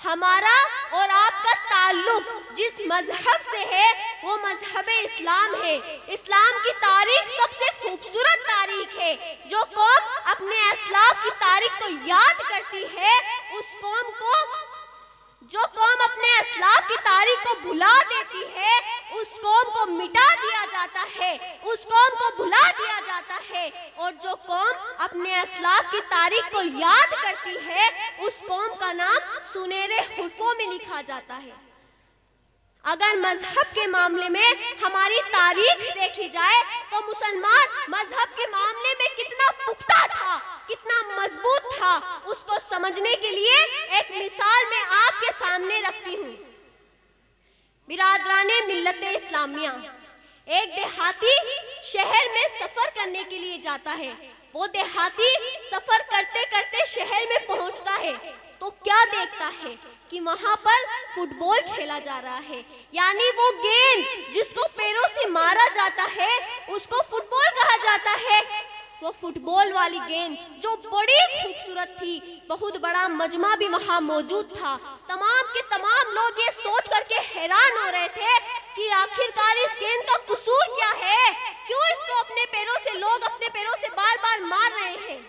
हमारा और आपका ताल्लुक जिस मजहब से है वो मजहब इस्लाम है। इस्लाम की तारीख सबसे खूबसूरत तारीख है। जो कौम अपने असलाफ की तारीख को याद करती है, उस कौम को, जो कौम अपने असलाफ की तारीख को भुला देती है, उस कौम को मिटा दिया जाता है, उस कौम को भुला दिया जाता है। और जो कौम अपने असलाफ की तारीख को याद करती है, उस कौम का नाम सुनहरे हुर्फों में लिखा जाता है। अगर मजहब के मामले में हमारी तारीख देखी जाए तो मुसलमान मजहब के मामले में कितना पुख्ता था, कितना मजबूत था, उसको समझने के लिए एक मिसाल मैं आपके सामने रखती हूँ। बिरादराने मिल्लते इस्लामिया, एक देहाती शहर में सफर करने के लिए जाता है। वो देहाती सफर करते करते शहर में पहुंचता है तो क्या देखता है कि वहां पर फुटबॉल खेला जा रहा है। यानी वो गेंद जिसको पैरों से मारा जाता है उसको फुटबॉल कहा जाता है। वो फुटबॉल वाली गेंद जो बड़ी खूबसूरत थी, बहुत बड़ा मजमा भी वहां मौजूद था। तमाम के तमाम लोग ये सोच करके हैरान हो रहे थे कि आखिरकार इस गेंद का कसूर क्या है, क्यों इसको अपने पैरों से लोग अपने पैरों से बार बार मार रहे हैं।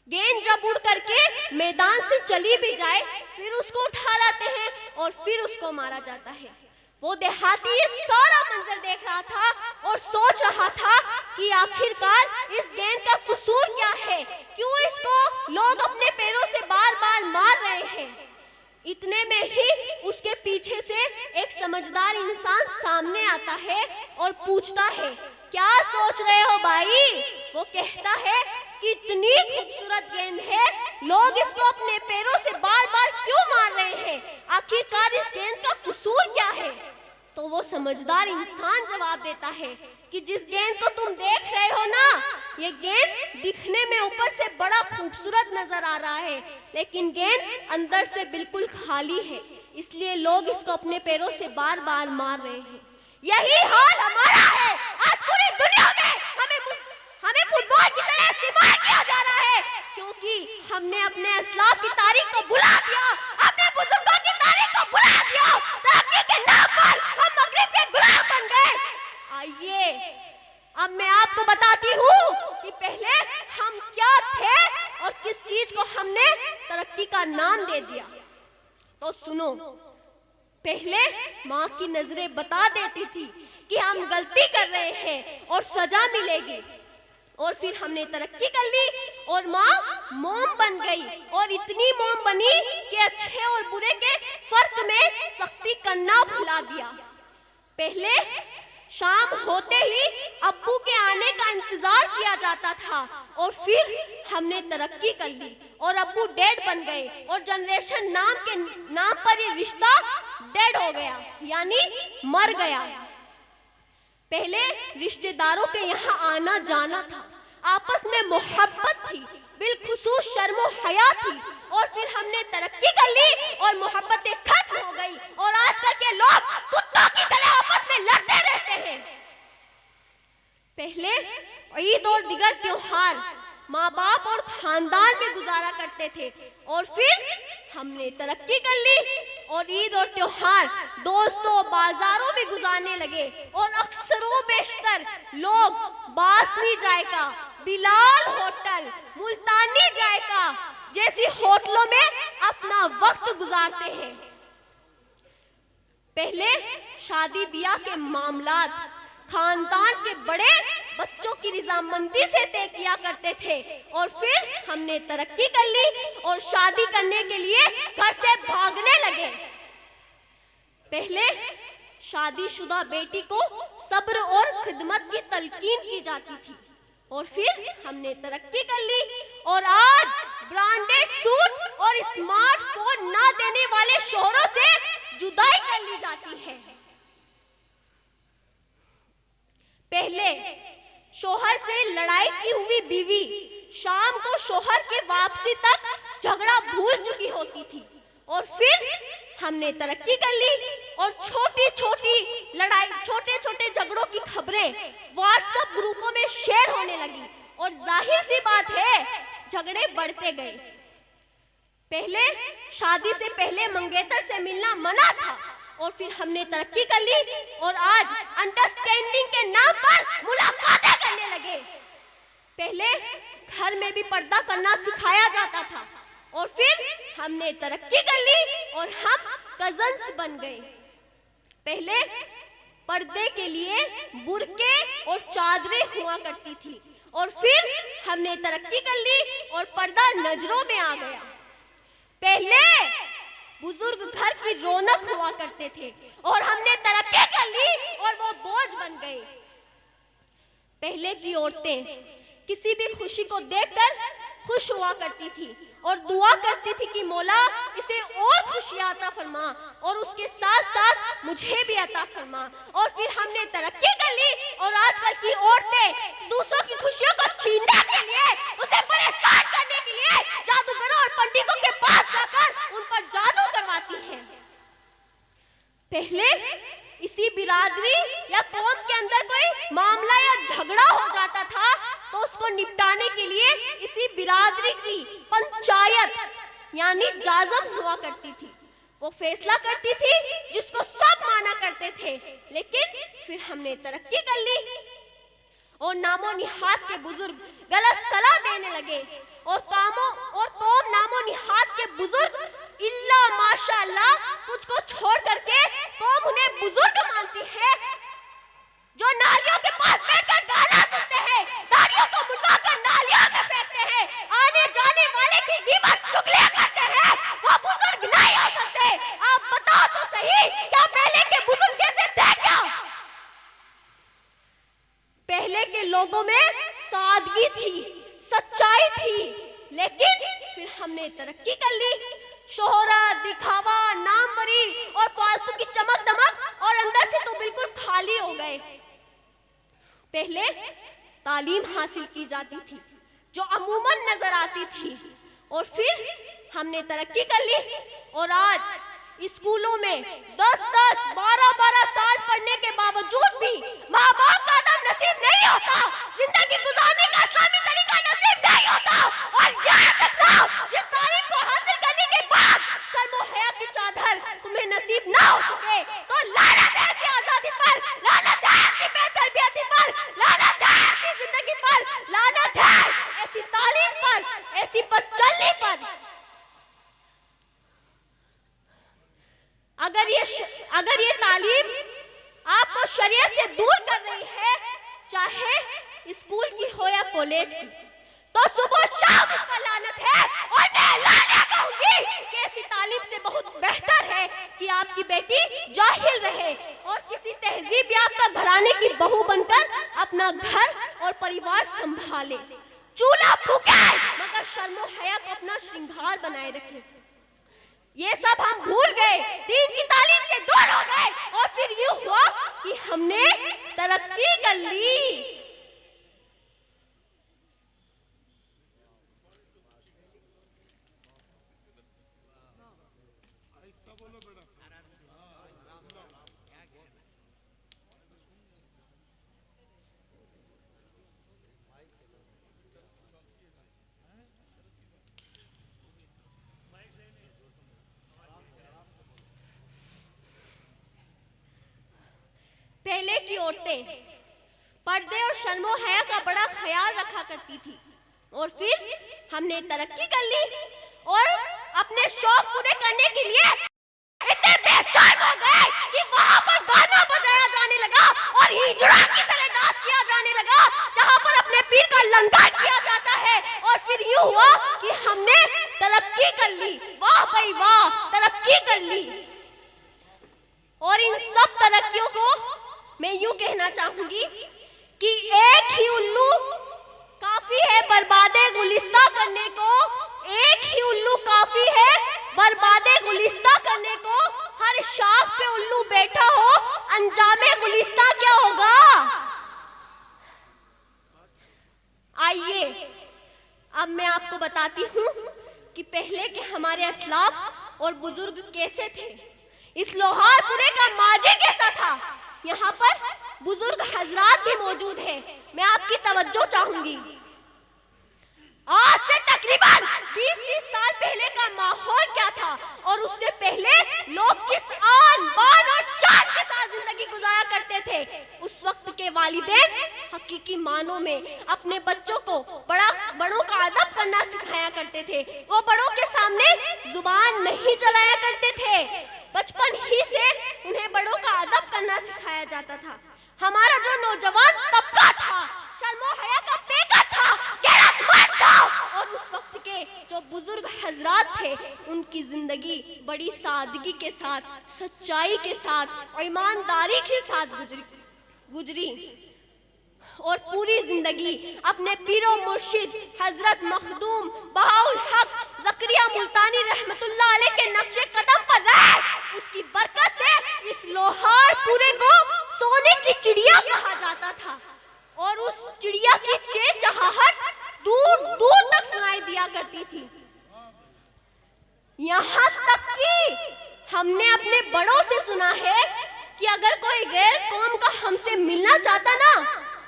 गेंद जब उड़ करके मैदान से चली भी जाए फिर उसको उठा लाते हैं और फिर उसको मारा जाता है। वो देहाती ये सारा मंजर देख रहा था और सोच रहा था कि आखिरकार इस गेंद का कसूर क्या है, क्यों इसको लोग अपने पैरों से बार बार मार रहे हैं। इतने में ही उसके पीछे से एक समझदार इंसान सामने आता है और पूछता है, क्या सोच रहे हो भाई? वो कहता है कि इतनी खूबसूरत गेंद है, लोग इसको अपने पैरों से बार बार क्यों मार रहे हैं, आखिरकार इस गेंद का कसूर क्या है? तो वो समझदार इंसान जवाब देता है कि जिस गेंद को तुम देख रहे हो ना, ये गेंद दिखने में ऊपर से बड़ा खूबसूरत नजर आ रहा है, लेकिन गेंद अंदर से बिल्कुल खाली है, इसलिए लोग इसको अपने पैरों से बार बार मार रहे हैं। यही हाल हमारा है। आज पूरी दुनिया में हमें फुटबॉल की तरह इस्तेमाल किया जा रहा है, क्योंकि हमने अपने असलाफ की तारीख को भुला दिया, अपने बुजुर्गों की तारीख को भुला दिया। तरक्की के नाम पर हम मगरिब के गुलाम बन गए। आइए अब मैं आपको बताती हूँ कि पहले हम क्या थे और किस चीज को हमने तरक्की का नाम दे दिया। तो सुनो, पहले माँ की नजरें बता देती थी कि हम गलती कर रहे हैं और सजा मिलेगी, और फिर हमने तरक्की कर ली और माँ मोम बन गई, और इतनी मोम बनी कि अच्छे और बुरे के फर्क में सख्ती करना भुला दिया। पहले शाम होते ही अब्बू के आने का इंतजार किया जाता था, और फिर हमने तरक्की कर ली और अब्बू डेड बन गए, और जनरेशन नाम के नाम पर ये रिश्ता डेड हो गया, यानी मर गया। पहले रिश्तेदारों के यहाँ आना जाना था, आपस में मोहब्बत थी, बिलखुसूस शर्मो हया थी, और फिर हमने तरक्की कर ली और मोहब्बतें खत्म हो गई, और आजकल के लोग कुत्तों की तरह आपस में लड़ते रहते हैं। पहले ईद और दिगर त्योहार माँ बाप और खानदान में गुजारा करते थे, और फिर हमने तरक्की कर ली और ईद और त्योहार दोस्तों बाजारों में गुजारने लगे, और अक्सरों बेशतर लोग बासनी जायका, बिलाल होटल, मुल्तानी जायका जैसी होटलों में अपना वक्त गुजारते हैं। पहले शादी ब्याह के मामलात खानदान के बड़े बच्चों की रजामंदी से तय किया करते थे, और फिर हमने तरक्की कर ली और शादी करने के लिए घर से भागने लगे। पहले शादीशुदा बेटी को सब्र और खिदमत की तलकीन की जाती थी, और फिर हमने तरक्की कर ली और आज ब्रांडेड सूट और स्मार्टफोन ना देने वाले शोहरों से जुदाई कर ली जाती है। पहले शोहर से लड़ाई की हुई बीवी शाम को शोहर के वापसी तक झगड़ा भूल चुकी होती थी, और फिर हमने तरक्की कर ली और छोटी छोटी लड़ाई, छोटे छोटे झगड़ों की खबरें व्हाट्सएप ग्रुपों में शेयर होने लगी, और जाहिर सी बात है झगड़े बढ़ते गए। पहले शादी से पहले मंगेतर से मिलना मना था और फिर हमने तरक्की कर ली और आज अंडरस्टैंडिंग के नाम पर मुलाकातें करने लगे। पहले घर में भी पर्दा करना सिखाया जाता था और फिर हमने तरक्की कर ली और हम कजन्स बन गए। पहले पर्दे के लिए बुर्के और चादरें हुआ करती थी और फिर हमने तरक्की कर ली और पर्दा नजरों में आ गया। पहले बुजुर्ग घर की रौनक हुआ करते थे और हमने तरक्की कर ली और वो बोझ बन गए। पहले की औरतें किसी भी खुशी को देखकर खुश हुआ करती थी और दुआ करती थी कि मौला इसे और खुशियां अता फरमा और उसके साथ साथ मुझे भी अता फरमा। और फिर हमने तरक्की कर ली और आजकल की औरतें दूसरों की खुशियों को छीनने के लिए, उसे परेशान करने के लिए जादूगरों और पंडितों के पास जाकर उन पर जादू करवाती हैं। पहले इसी बिरादरी या कौम के अंदर कोई मामला या झगड़ा हो जाता था तो उसको निपटाने के लिए इसी बिरादरी की पंचायत यानी जाजम हुआ करती थी। वो फैसला करती थी जिसको सब माना करते थे। लेकिन फिर हमने तरक्की कर ली और नामो निहात के बुजुर्ग गलत सलाह देने लगे और कौम नामो निहात के बुजुर्ग इल्ला माशाअल्लाह कुछ को छोड़ करके कौम उन्हें बुजुर्ग मानती है, जो नालियों के पास बैठकर गाना सुनते हैं, दाढ़ियों को मुंडवाकर नालियों में फेंकते हैं, आने जाने वाले की गिबत चुगलियां करते हैं, वो बुजुर्ग नहीं हो सकते। आप बताओ तो सही, क्या पहले के बुजुर्ग कैसे थे क्या? पहले के लोगों में सादगी थी, सच्चाई थी, लेकिन फिर हमने तरक्की कर ली। शोहरत, दिखावा, नामवरी और फालतू की चमक दमक और अंदर से तो बिल्कुल खाली हो गए। पहले तालीम हासिल की जाती थी जो अमूमन नजर आती थी और फिर हमने तरक्की कर ली और आज स्कूलों में 10-10, 12-12 साल पढ़ने के बावजूद भी माँ बाप का दम नसीब नहीं होता, जिंदगी गुजारने का इस्लामी तरीका नसीब नहीं होता। और याद रखना, जिस तालीम को हासिल करने के बाद शर्म और हया की चादर तुम्हें नसीब ना हो सके तो लानत है ऐसी आजादी पर, लानत है ऐसी बेतरबियती पर, लानत है ऐसी जिंदगी पर, लानत है ऐसी तालीम पर, ऐसी बदचलनी पर। अगर ये तालीम आपको शरीयत से दूर कर रही है, चाहे स्कूल की हो या कॉलेज की, तो सुबह शाम इसका लानत है। और मैं लानत कहूंगी कि ऐसी तालीम से बहुत बेहतर है कि आपकी बेटी जाहिल रहे और किसी तहजीब याफ्ता घराने की बहू बनकर अपना घर और परिवार संभाले, चूल्हा फूके मगर शर्मो हया को अपना श्रृंगार बनाए रखे। ये सब हम भूल गए, दीन की तालीम से दूर हो गए और फिर यूं हुआ कि हमने तरक्की कर ली। पहले की औरतें पर्दे और शर्मो हया का बड़ा ख्याल रखा करती थी और फिर हमने तरक्की कर ली और अपने शौक पूरे करने के लिए इतने बेशर्म हो गए कि वहां पर गाना बजाया जाने लगा और हिजड़ा की तरह डांस किया जाने लगा, जहां पर अपने पीर का लंगर किया जाता है। और फिर यूं हुआ कि हमने तरक्की कर ली। वाह भाई वाह, तरक्की कर ली। और इन सब तरक्कियों को मैं यूं कहना चाहूंगी कि एक ही उल्लू काफी है बर्बादे गुलिस्ता करने को, एक ही उल्लू काफी है बर्बादे गुलिस्ता करने को। हर शाख पे उल्लू बैठा हो, अंजामे गुलिस्ता क्या होगा? आइए अब मैं आपको बताती हूँ कि पहले के हमारे असलाफ और बुजुर्ग कैसे थे। इस लोहारपुरे का माजी कैसा था? यहाँ पर बुजुर्ग हजरात भी मौजूद हैं, मैं आपकी तवज्जो चाहूंगी। आज से तकरीबन 20-30 साल पहले का माहौल क्या था और उससे पहले लोग किस आन बान और शान के साथ जिंदगी गुजारा करते थे। उस वक्त के वालिदैन हकीकी मानों में अपने बच्चों को बड़ों का अदब करना सिखाया करते थे। वो बड़ों के सामने जुबान नहीं चलाया करते थे। बचपन ही से उन्हें बड़ों का अदब करना सिखाया जाता था। हमारा जो नौजवान तबका था शर्मो हया का बेकार था, गैरतमंद था, और उस वक्त के जो बुजुर्ग हजरात थे उनकी जिंदगी बड़ी सादगी के साथ, सच्चाई के साथ और ईमानदारी के साथ गुजरी और पूरी जिंदगी अपने पीरो मुर्शिद हजरत मखदूम बहाउल हक ज़करिया मुल्तानी रहमतुल्लाह अलैह के नक्शे कदम पर रहे। उसकी बरकत से इस लोहार पूरे को सोने की चिड़िया कहा जाता था और उस चिड़िया की चहचहाहट दूर दूर तक सुनाई दिया करती थी। यहाँ तक कि हमने अपने बड़ों से सुना है कि अगर कोई गैर कौम का हमसे मिलना चाहता ना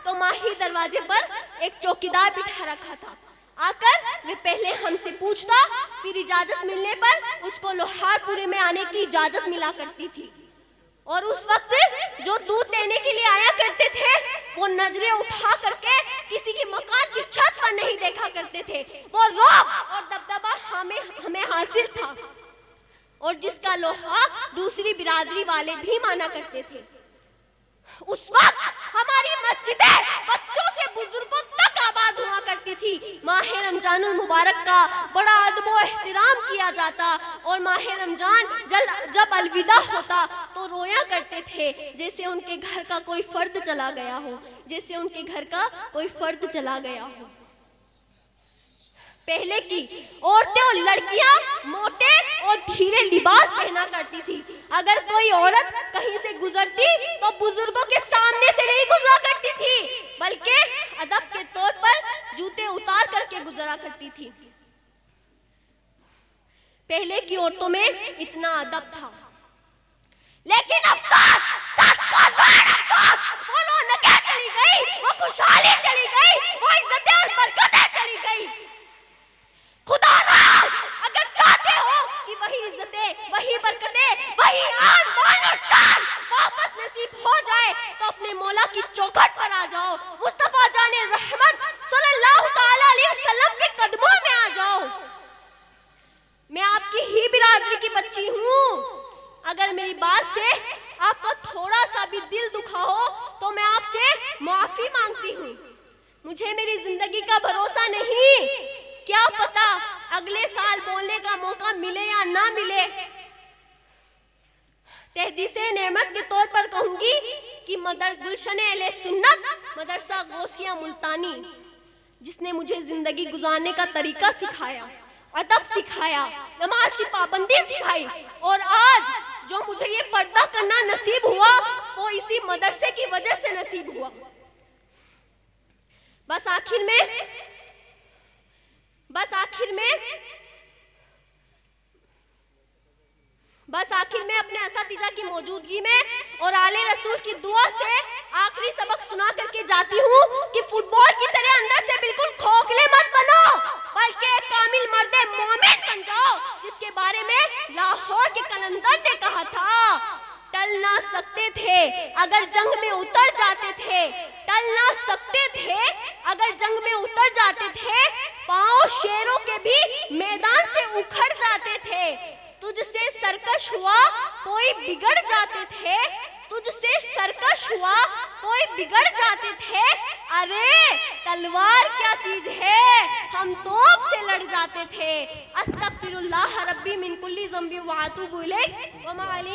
तो माही दरवाजे पर एक चौकीदार बिठा रखा था। आकर वे पहले हमसे पूछता, फिर इजाजत मिलने पर उसको लोहारपुरे में आने की इजाजत मिला करती थी। और उस वक्त जो दूध देने के लिए आया करते थे वो नजरें उठा करके किसी की मकान की छत पर नहीं देखा करते थे। वो रौब और दबदबा हमें हासिल था और जिसका लोहा दूसरी बिरादरी वाले भी माना करते थे। उस वक्त हमारी मस्जिदें बच्चों से बुजुर्गों तक आबाद हुआ करती थी। माह रमजानुल मुबारक का बड़ा अदब व एहतराम किया जाता और माह रमजान जब अलविदा होता तो रोया करते थे जैसे उनके घर का कोई फर्द चला गया हो, जैसे उनके घर का कोई फर्द चला गया हो। पहले की औरतें और लड़कियां मोटे और ढीले लिबास पहना करती थी। अगर कोई औरत कहीं से गुजरती तो बुजुर्गों के सामने से नहीं गुजरा करती थी बल्कि अदब के तौर पर जूते उतार करके गुजरा करती थी। पहले की औरतों में इतना अदब था, लेकिन अफसोस वो रौनकें चली गई, वो खुशहाली चली गई, वो इज्जतें और बरकतें चली गई। खुदा अगर चाहते हो कि वही इज्जतें, वही बरकतें, वही आन बान और शान वापस नसीब हो जाए तो अपने मौला की चौखट पर आ जाओ, मुस्तफा जाने रहमत सल्लल्लाहु ताला अलैहि वसल्लम के कदमों में आ जाओ। मैं आपकी ही बिरादरी की बच्ची हूँ। अगर मेरी बात से आपका थोड़ा सा भी दिल दुखा हो तो मैं आपसे माफी मांगती हूँ। मुझे मेरी जिंदगी का भरोसा नहीं, क्या पता अगले साल बोलने का मौका मिले या ना मिले। तहदीसे नेमत के तौर पर कहूंगी कि गुलशने अहले सुन्नत मदरसा गौसिया मुल्तानी जिसने मुझे जिंदगी गुजारने का तरीका सिखाया, अदब सिखाया, नमाज की पाबंदी सिखाई और आज जो मुझे ये पर्दा करना नसीब हुआ वो इसी मदरसे की वजह से नसीब हुआ। बस आखिर में अपने असातिजा की मौजूदगी में और आले रसूल की दुआ से आखिरी सबक सुना करके जाती हूँ कि फुटबॉल की तरह अंदर से बिल्कुल खोखले मत बनो बल्कि एक कामिल मर्दे मोमिन बन जाओ, जिसके बारे में लाहौर के कलंदर ने कहा था, टल ना सकते थे अगर जंग में उतर जाते थे, टल ना सकते थे अगर जंग में उतर जाते थे, पांव शेरों के भी मैदान से उखड़ जाते थे। तुझसे सरकश हुआ कोई बिगड़ जाते थे, तुझसे सरकश हुआ कोई बिगड़ जाते थे। अरे तलवार क्या चीज है, हम तोप से लड़ जाते थे। अस्तगफिरुल्लाह रब्बी मिन कुल्ली ज़ंबी व अतूबु इलैह व मा अलैना।